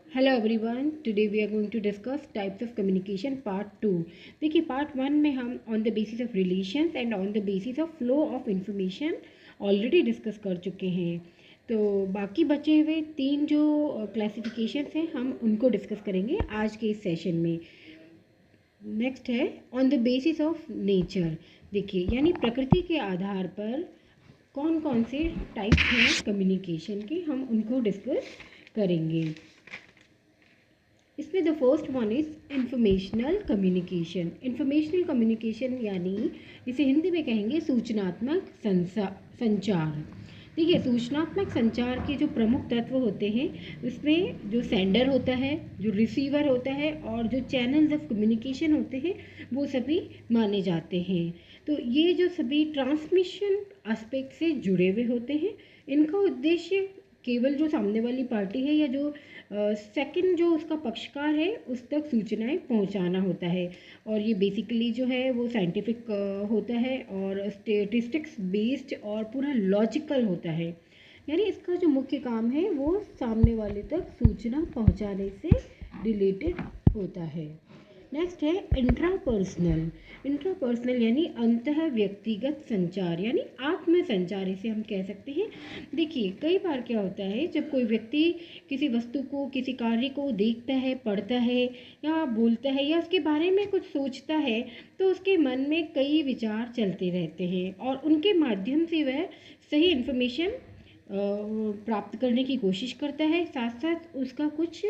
Hello everyone, today we are going to discuss types of communication part 2। देखिए, part 1 में हम on the basis of relations and on the basis of flow of information already discuss कर चुके हैं। तो बाकी बचे हुए 3 जो क्लासिफिकेशंस हैं हम उनको डिस्कस करेंगे आज के इस सेशन में। नेक्स्ट है on the basis of nature. देखिए, यानी प्रकृति के आधार पर कौन कौन से टाइप्स हैं कम्युनिकेशन के, हम उनको डिस्कस करेंगे। इसमें the first one is informational communication. Informational communication यानी इसे हिंदी में कहेंगे सूचनात्मक संचार। देखिए, सूचनात्मक संचार के जो प्रमुख तत्व होते हैं उसमें जो सेंडर होता है, जो रिसीवर होता है और जो चैनल्स ऑफ कम्युनिकेशन होते हैं वो सभी माने जाते हैं। तो ये जो सभी ट्रांसमिशन एस्पेक्ट से जुड़े हुए होते हैं, इनका उद्देश्य केवल जो सामने वाली पार्टी है या जो सेकंड जो उसका पक्षकार है उस तक सूचनाएं पहुंचाना होता है। और ये बेसिकली जो है वो साइंटिफिक होता है और स्टेटिस्टिक्स बेस्ड और पूरा लॉजिकल होता है। यानी इसका जो मुख्य काम है वो सामने वाले तक सूचना पहुंचाने से रिलेटेड होता है। नेक्स्ट है इंट्रापर्सनल। इंट्रापर्सनल यानी अंतः व्यक्तिगत संचार, यानी आत्म संचार इसे हम कह सकते हैं। देखिए, कई बार क्या होता है जब कोई व्यक्ति किसी वस्तु को, किसी कार्य को देखता है, पढ़ता है या बोलता है या उसके बारे में कुछ सोचता है, तो उसके मन में कई विचार चलते रहते हैं और उनके माध्यम से वह सही इन्फॉर्मेशन प्राप्त करने की कोशिश करता है, साथ साथ उसका कुछ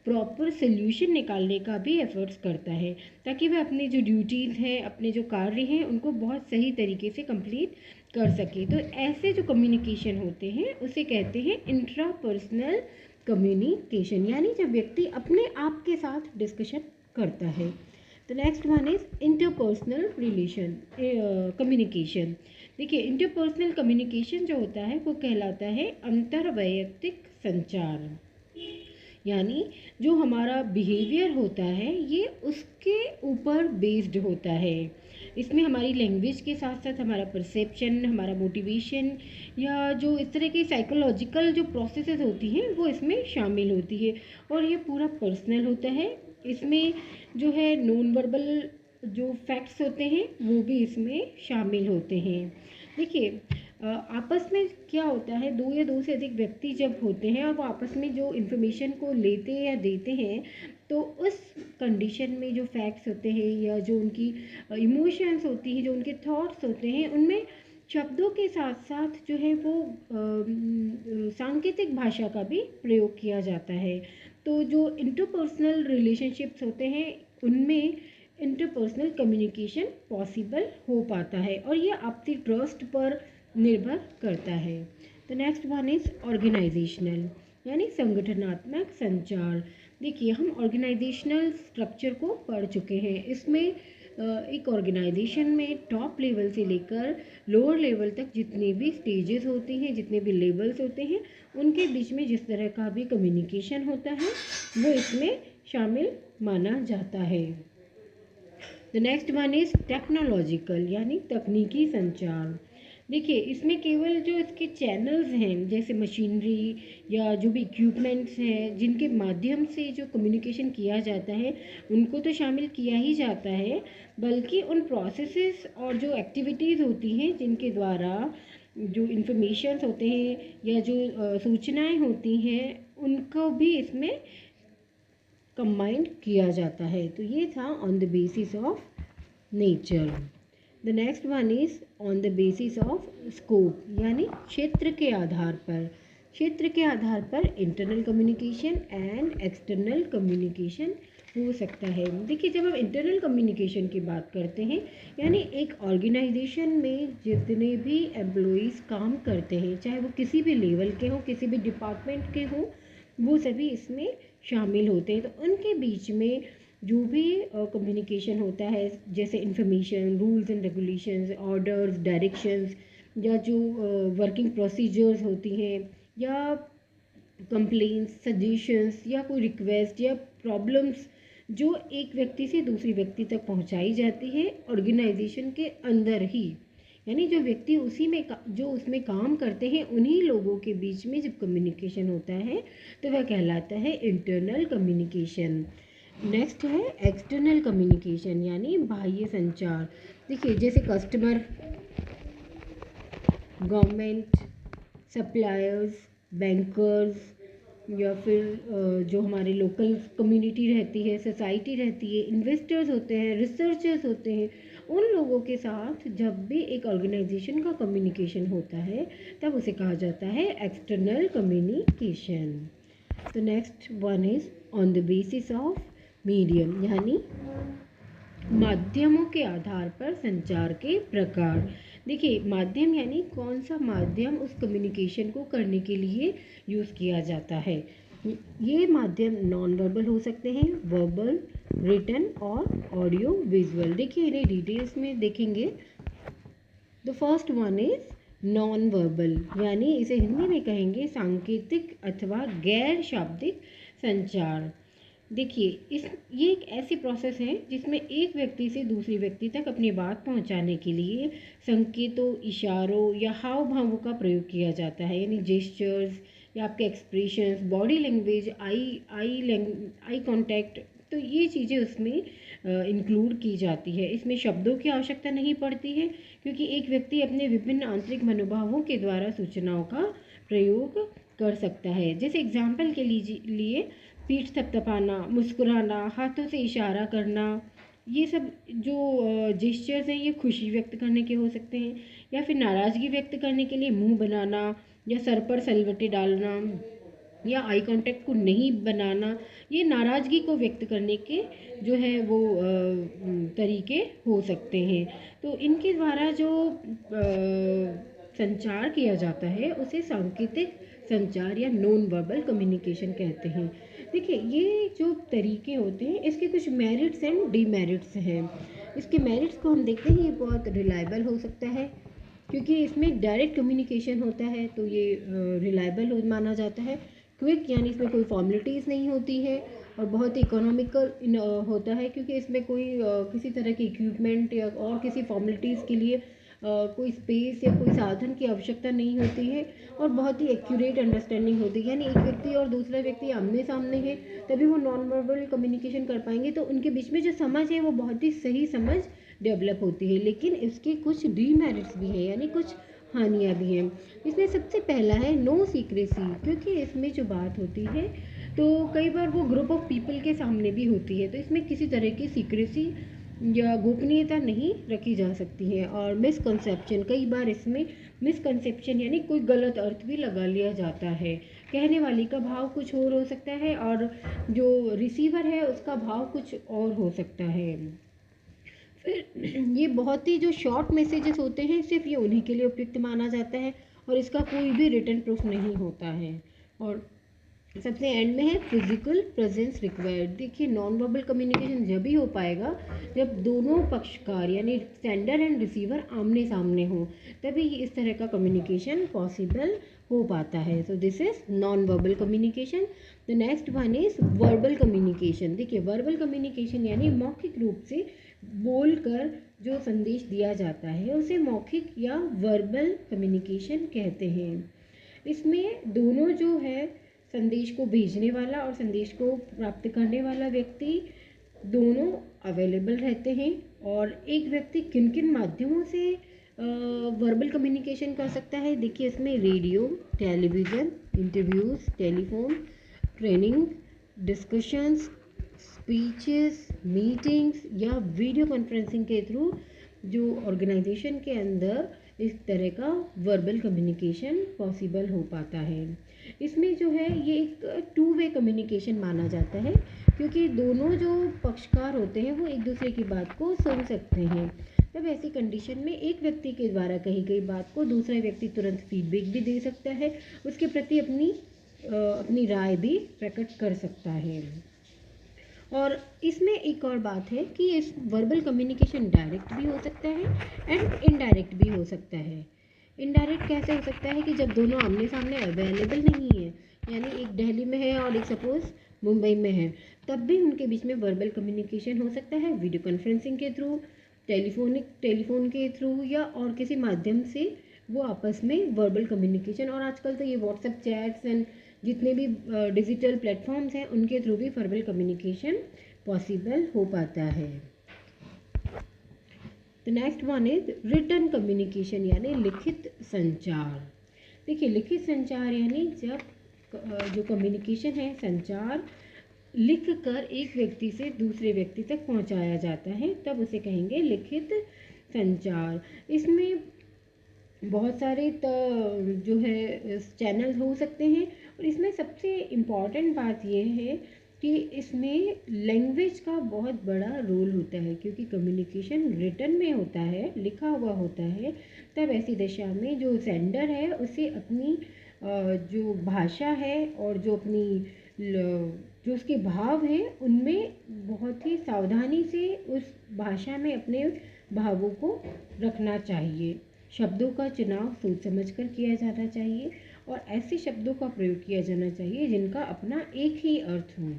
प्रॉपर सोल्यूशन निकालने का भी एफर्ट्स करता है ताकि वह अपने जो ड्यूटीज़ हैं, अपने जो कार्य हैं उनको बहुत सही तरीके से कंप्लीट कर सके। तो ऐसे जो कम्युनिकेशन होते हैं उसे कहते हैं इंट्रापर्सनल कम्युनिकेशन, यानी जब व्यक्ति अपने आप के साथ डिस्कशन करता है। तो next one is interpersonal relation communication. देखिए, इंटरपर्सनल कम्युनिकेशन जो होता है वो कहलाता है अंतर्वैयक्तिक संचार, यानी जो हमारा बिहेवियर होता है ये उसके ऊपर बेस्ड होता है। इसमें हमारी लैंग्वेज के साथ साथ हमारा परसेप्शन, हमारा मोटिवेशन या जो इस तरह की साइकोलॉजिकल जो प्रोसेसेस होती हैं वो इसमें शामिल होती है और ये पूरा पर्सनल होता है। इसमें जो है नॉन वर्बल जो फैक्ट्स होते हैं वो भी इसमें शामिल होते हैं। देखिए, आपस में क्या होता है, दो या दो से अधिक व्यक्ति जब होते हैं और वो आपस में जो इन्फॉर्मेशन को लेते या देते हैं, तो उस कंडीशन में जो फैक्ट्स होते हैं या जो उनकी इमोशंस होती हैं, जो उनके थॉट्स होते हैं, उनमें शब्दों के साथ साथ जो है वो सांकेतिक भाषा का भी प्रयोग किया जाता है। तो जो इंटरपर्सनल रिलेशनशिप्स होते हैं उनमें इंटरपर्सनल कम्युनिकेशन पॉसिबल हो पाता है और ये आपसी ट्रस्ट पर निर्भर करता है। तो नेक्स्ट वन इज ऑर्गेनाइजेशनल, यानी संगठनात्मक संचार। देखिए, हम ऑर्गेनाइजेशनल स्ट्रक्चर को पढ़ चुके हैं। इसमें एक ऑर्गेनाइजेशन में टॉप लेवल से लेकर लोअर लेवल तक जितने भी स्टेजेस होते हैं, जितने भी लेवल्स होते हैं, उनके बीच में जिस तरह का भी कम्युनिकेशन होता है वो इसमें शामिल माना जाता है। The next one is technological, यानी तकनीकी संचार। देखिए, इसमें केवल जो इसके चैनल्स हैं जैसे मशीनरी या जो भी इक्विपमेंट्स हैं जिनके माध्यम से जो कम्युनिकेशन किया जाता है उनको तो शामिल किया ही जाता है, बल्कि उन प्रोसेसेस और जो एक्टिविटीज़ होती हैं जिनके द्वारा जो इन्फॉर्मेशंस होते हैं या जो सूचनाएं होती हैं उनको भी इसमें कंबाइंड किया जाता है। तो ये था on the basis of nature. The next one is on the basis of scope, यानी क्षेत्र के आधार पर। क्षेत्र के आधार पर internal communication and external communication हो सकता है। देखिए, जब हम इंटरनल कम्युनिकेशन की बात करते हैं, यानी एक ऑर्गेनाइजेशन में जितने भी एम्प्लॉइज़ काम करते हैं, चाहे वो किसी भी लेवल के हों, किसी भी डिपार्टमेंट के हों, वो सभी इसमें शामिल होते हैं। तो उनके बीच में जो भी कम्युनिकेशन होता है, जैसे information, rules and regulations, orders, directions या जो वर्किंग प्रोसीजर्स होती हैं या कंप्लेंट्स, सजेशंस या कोई रिक्वेस्ट या प्रॉब्लम्स जो एक व्यक्ति से दूसरे व्यक्ति तक पहुंचाई जाती है ऑर्गेनाइजेशन के अंदर ही, यानी जो व्यक्ति जो उसमें काम करते हैं उन्हीं लोगों के बीच में जब कम्युनिकेशन होता है तो वह कहलाता है इंटरनल कम्युनिकेशन। नेक्स्ट है एक्सटर्नल कम्युनिकेशन यानी बाह्य संचार। देखिए जैसे कस्टमर, गवर्नमेंट, सप्लायर्स, बैंकर्स, या फिर जो हमारे लोकल कम्युनिटी रहती है, सोसाइटी रहती है, इन्वेस्टर्स होते हैं, रिसर्चर्स होते हैं, उन लोगों के साथ जब भी एक ऑर्गेनाइजेशन का कम्युनिकेशन होता है तब उसे कहा जाता है एक्सटर्नल कम्युनिकेशन। तो next one is on the basis of medium यानी माध्यमों के आधार पर संचार के प्रकार। देखिए माध्यम यानी कौन सा माध्यम उस कम्युनिकेशन को करने के लिए यूज़ किया जाता है। ये माध्यम नॉन वर्बल हो सकते हैं, वर्बल, रिटन और ऑडियो विजुअल। देखिए इन्हें डिटेल्स में देखेंगे। The first one is non verbal यानी इसे हिंदी में कहेंगे सांकेतिक अथवा गैर शाब्दिक संचार। देखिए ये एक ऐसी प्रोसेस है जिसमें एक व्यक्ति से दूसरे व्यक्ति तक अपनी बात पहुंचाने के लिए संकेतों, इशारों या हाव भावों का प्रयोग किया जाता है, यानी जेस्चर्स या आपके expressions, body language, eye contact, तो ये चीज़ें उसमें इंक्लूड की जाती है। इसमें शब्दों की आवश्यकता नहीं पड़ती है क्योंकि एक व्यक्ति अपने विभिन्न आंतरिक मनोभावों के द्वारा सूचनाओं का प्रयोग कर सकता है। जैसे एग्जाम्पल के लिए पीठ थपथपाना, मुस्कुराना, हाथों से इशारा करना, ये सब जो जेस्चर्स हैं ये खुशी व्यक्त करने के हो सकते हैं, या फिर नाराज़गी व्यक्त करने के लिए मुंह बनाना या सर पर सलवटें डालना या आई कांटेक्ट को नहीं बनाना, ये नाराज़गी को व्यक्त करने के जो है वो तरीके हो सकते हैं। तो इनके द्वारा जो संचार किया जाता है उसे सांकेतिक संचार या नॉन वर्बल कम्युनिकेशन कहते हैं। देखिए ये जो तरीके होते हैं इसके कुछ मेरिट्स एंड डीमेरिट्स हैं। इसके मेरिट्स को हम देखते हैं, ये बहुत रिलायबल हो सकता है क्योंकि इसमें डायरेक्ट कम्युनिकेशन होता है तो ये रिलायबल माना जाता है। क्विक यानी इसमें कोई फॉर्मेलिटीज़ नहीं होती है और बहुत इकोनॉमिकल होता है क्योंकि इसमें कोई किसी तरह की इक्विपमेंट या और किसी फॉर्मेलिटीज़ के लिए कोई स्पेस या कोई साधन की आवश्यकता नहीं होती है और बहुत ही एक्यूरेट अंडरस्टैंडिंग होती है। यानी एक व्यक्ति और दूसरा व्यक्ति आमने सामने है तभी वो नॉन वर्बल कम्युनिकेशन कर पाएंगे, तो उनके बीच में जो समझ है वो बहुत ही सही समझ डेवलप होती है। लेकिन इसके कुछ डीमेरिट्स भी हैं यानी कुछ हानियाँ भी हैं। इसमें सबसे पहला है नो सीक्रेसी, क्योंकि इसमें जो बात होती है तो कई बार वो ग्रुप ऑफ पीपल के सामने भी होती है, तो इसमें किसी तरह की सीक्रेसी या गोपनीयता नहीं रखी जा सकती है। और मिसकंसेप्शन, कई बार इसमें मिसकंसेप्शन यानी कोई गलत अर्थ भी लगा लिया जाता है। कहने वाले का भाव कुछ और हो सकता है और जो रिसीवर है उसका भाव कुछ और हो सकता है। फिर ये बहुत ही जो शॉर्ट मैसेजेस होते हैं सिर्फ ये उन्हीं के लिए उपयुक्त माना जाता है और इसका कोई भी रिटन प्रूफ नहीं होता है। और सबसे एंड में है फिजिकल प्रेजेंस रिक्वायर्ड। देखिए नॉन वर्बल कम्युनिकेशन जब ही हो पाएगा जब दोनों पक्षकार यानी सेंडर एंड रिसीवर आमने सामने हो, तभी इस तरह का कम्युनिकेशन पॉसिबल हो पाता है। So this is non verbal communication. The next one is verbal communication. देखिए वर्बल कम्युनिकेशन यानी मौखिक रूप से बोलकर जो संदेश दिया जाता है उसे मौखिक या वर्बल कम्युनिकेशन कहते हैं। इसमें दोनों जो है संदेश को भेजने वाला और संदेश को प्राप्त करने वाला व्यक्ति दोनों अवेलेबल रहते हैं। और एक व्यक्ति किन किन माध्यमों से वर्बल कम्युनिकेशन कर सकता है, देखिए इसमें radio, television, interviews, telephone, training, discussions, speeches, meetings या वीडियो कॉन्फ्रेंसिंग के थ्रू जो ऑर्गेनाइजेशन के अंदर इस तरह का वर्बल कम्युनिकेशन पॉसिबल हो पाता है। इसमें जो है ये एक टू वे कम्युनिकेशन माना जाता है क्योंकि दोनों जो पक्षकार होते हैं वो एक दूसरे की बात को सुन सकते हैं। तब ऐसी कंडीशन में एक व्यक्ति के द्वारा कही गई बात को दूसरा व्यक्ति तुरंत फीडबैक भी दे सकता है, उसके प्रति अपनी राय भी प्रकट कर सकता है। और इसमें एक और बात है कि इस वर्बल कम्युनिकेशन डायरेक्ट भी हो सकता है एंड इनडायरेक्ट भी हो सकता है। इनडायरेक्ट कैसे हो सकता है कि जब दोनों आमने सामने अवेलेबल नहीं है, यानी एक दिल्ली में है और एक सपोज मुंबई में है, तब भी उनके बीच में वर्बल कम्युनिकेशन हो सकता है वीडियो कॉन्फ्रेंसिंग के थ्रू। टेलीफोन के थ्रू या और किसी माध्यम से वो आपस में वर्बल कम्युनिकेशन, और आजकल तो ये व्हाट्सएप चैट्स एंड जितने भी डिजिटल प्लेटफॉर्म्स हैं उनके थ्रू भी वर्बल कम्युनिकेशन पॉसिबल हो पाता है। The next one is written communication यानी लिखित संचार। देखिए लिखित संचार यानी जब जो कम्युनिकेशन है, संचार लिख कर एक व्यक्ति से दूसरे व्यक्ति तक पहुंचाया जाता है, तब उसे कहेंगे लिखित संचार। इसमें बहुत सारे जो है चैनल हो सकते हैं, और इसमें सबसे इम्पॉर्टेंट बात यह है कि इसमें लैंग्वेज का बहुत बड़ा रोल होता है, क्योंकि कम्युनिकेशन रिटन में होता है, लिखा हुआ होता है, तब ऐसी दशा में जो सेंडर है उसे अपनी जो भाषा है और जो अपनी जो उसके भाव हैं उनमें बहुत ही सावधानी से उस भाषा में अपने भावों को रखना चाहिए। शब्दों का चुनाव सोच समझकर किया जाना चाहिए, और ऐसे शब्दों का प्रयोग किया जाना चाहिए जिनका अपना एक ही अर्थ हो,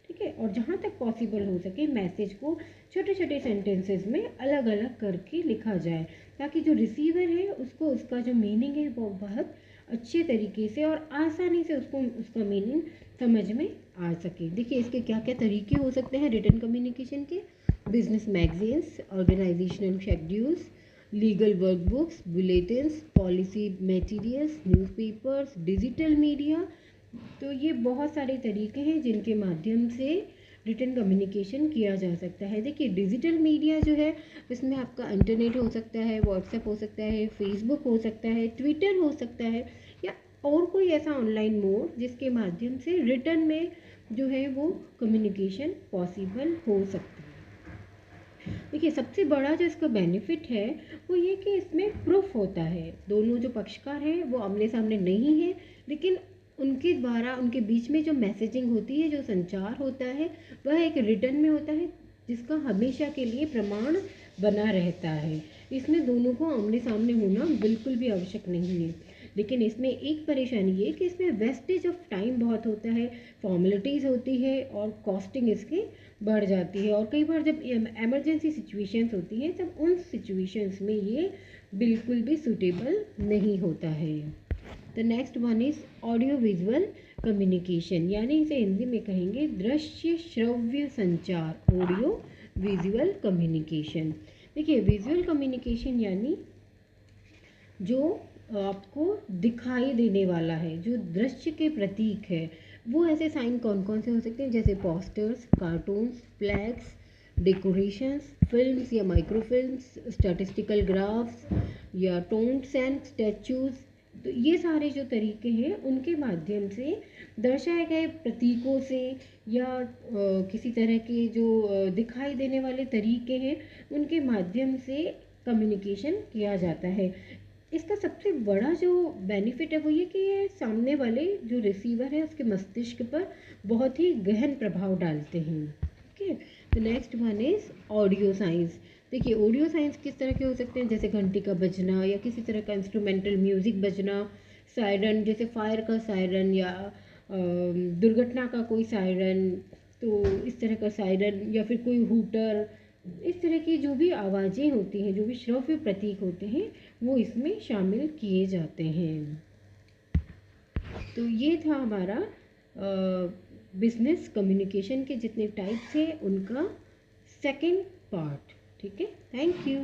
ठीक है। और जहाँ तक पॉसिबल हो सके मैसेज को छोटे छोटे सेंटेंसेस में अलग अलग करके लिखा जाए, ताकि जो रिसीवर है उसको उसका जो मीनिंग है वो बहुत अच्छे तरीके से और आसानी से उसको उसका मीनिंग समझ में आ सके। देखिए इसके क्या क्या तरीके हो सकते हैं रिटन कम्युनिकेशन के। Business magazines, organisational schedules, legal workbooks, bulletins, policy materials, newspapers, digital media. तो ये बहुत सारे तरीके हैं जिनके माध्यम से रिटन कम्युनिकेशन किया जा सकता है। देखिए डिजिटल मीडिया जो है इसमें आपका इंटरनेट हो सकता है, व्हाट्सएप हो सकता है, फेसबुक हो सकता है, ट्विटर हो सकता है, या और कोई ऐसा ऑनलाइन मोड जिसके माध्यम से रिटन में जो है वो कम्युनिकेशन पॉसिबल हो सकता है। देखिए सबसे बड़ा जो इसका बेनिफिट है वो ये कि इसमें प्रूफ होता है। दोनों जो पक्षकार हैं वो आमने सामने नहीं है, लेकिन उनके द्वारा उनके बीच में जो मैसेजिंग होती है, जो संचार होता है, वह एक रिटन में होता है जिसका हमेशा के लिए प्रमाण बना रहता है। इसमें दोनों को आमने सामने होना बिल्कुल भी आवश्यक नहीं है। लेकिन इसमें एक परेशानी ये कि इसमें वेस्टेज ऑफ टाइम बहुत होता है, फॉर्मेलिटीज़ होती है और कॉस्टिंग इसकी बढ़ जाती है, और कई बार जब एमरजेंसी सिचुएशंस होती हैं तब उन सिचुएशंस में ये बिल्कुल भी सूटेबल नहीं होता है। The next one is audio visual communication, यानी इसे हिंदी में कहेंगे दृश्य श्रव्य संचार, ऑडियो विजुअल कम्युनिकेशन। देखिए विजुअल कम्युनिकेशन यानी जो आपको दिखाई देने वाला है, जो दृश्य के प्रतीक है, वो ऐसे साइन कौन कौन से हो सकते हैं, जैसे posters, cartoons, flags, decorations, films या माइक्रोफिल्म्स, स्टैटिस्टिकल ग्राफ्स या टोन्स एंड स्टैचूज। तो ये सारे जो तरीके हैं उनके माध्यम से दर्शाए गए प्रतीकों से या किसी तरह के जो दिखाई देने वाले तरीके हैं उनके माध्यम से कम्युनिकेशन किया जाता है। इसका सबसे बड़ा जो बेनिफिट है वो ये कि ये सामने वाले जो रिसीवर है उसके मस्तिष्क पर बहुत ही गहन प्रभाव डालते हैं। Okay, the next one is audio science. देखिए ऑडियो साइंस किस तरह के हो सकते हैं, जैसे घंटी का बजना या किसी तरह का इंस्ट्रूमेंटल म्यूजिक बजना, सायरन जैसे फायर का सायरन या दुर्घटना का कोई सायरन, तो इस तरह का सायरन, या फिर कोई हूटर, इस तरह की जो भी आवाज़ें होती हैं, जो भी श्रव्य प्रतीक होते हैं वो इसमें शामिल किए जाते हैं। तो ये था हमारा बिजनेस कम्युनिकेशन के जितने टाइप्स हैं उनका सेकंड पार्ट। ठीक है, थैंक यू।